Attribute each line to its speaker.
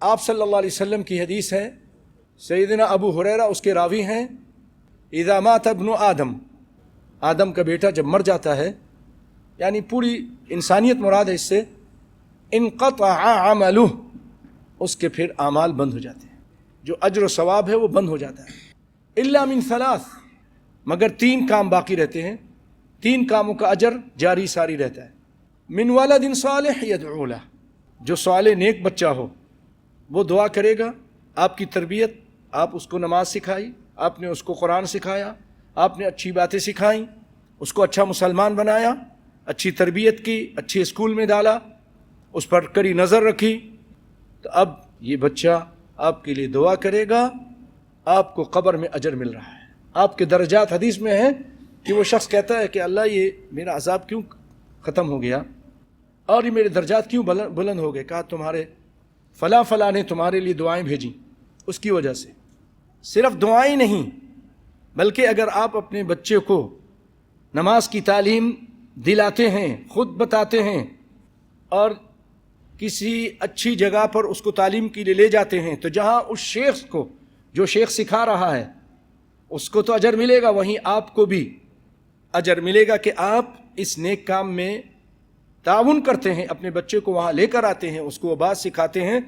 Speaker 1: آپ صلی اللہ علیہ وسلم کی حدیث ہے، سیدنا ابو ہریرہ اس کے راوی ہیں، اذا مات ابن آدم، آدم کا بیٹا جب مر جاتا ہے، یعنی پوری انسانیت مراد ہے اس سے، انقطع عملہ، اس کے پھر اعمال بند ہو جاتے ہیں، جو اجر و ثواب ہے وہ بند ہو جاتا ہے، الا من ثلاث، مگر 3 کام باقی رہتے ہیں، 3 کاموں کا اجر جاری ساری رہتا ہے، من ولد صالح یدعو لہ، جو صالح نیک بچہ ہو وہ دعا کرے گا، آپ کی تربیت، آپ اس کو نماز سکھائی، آپ نے اس کو قرآن سکھایا، آپ نے اچھی باتیں سکھائیں، اس کو اچھا مسلمان بنایا، اچھی تربیت کی، اچھے اسکول میں ڈالا، اس پر کڑی نظر رکھی، تو اب یہ بچہ آپ کے لیے دعا کرے گا، آپ کو قبر میں اجر مل رہا ہے، آپ کے درجات حدیث میں ہیں کہ وہ شخص کہتا ہے کہ اللہ یہ میرا عذاب کیوں ختم ہو گیا اور یہ میرے درجات کیوں بلند ہو گئے؟ کہا تمہارے فلاں فلاں نے تمہارے لیے دعائیں بھیجیں، اس کی وجہ سے۔ صرف دعائیں نہیں، بلکہ اگر آپ اپنے بچے کو نماز کی تعلیم دلاتے ہیں، خود بتاتے ہیں، اور کسی اچھی جگہ پر اس کو تعلیم کے لیے لے جاتے ہیں، تو جہاں اس شیخ کو، جو شیخ سکھا رہا ہے، اس کو تو اجر ملے گا، وہیں آپ کو بھی اجر ملے گا کہ آپ اس نیک کام میں تعاون کرتے ہیں، اپنے بچے کو وہاں لے کر آتے ہیں، اس کو وہ بات سکھاتے ہیں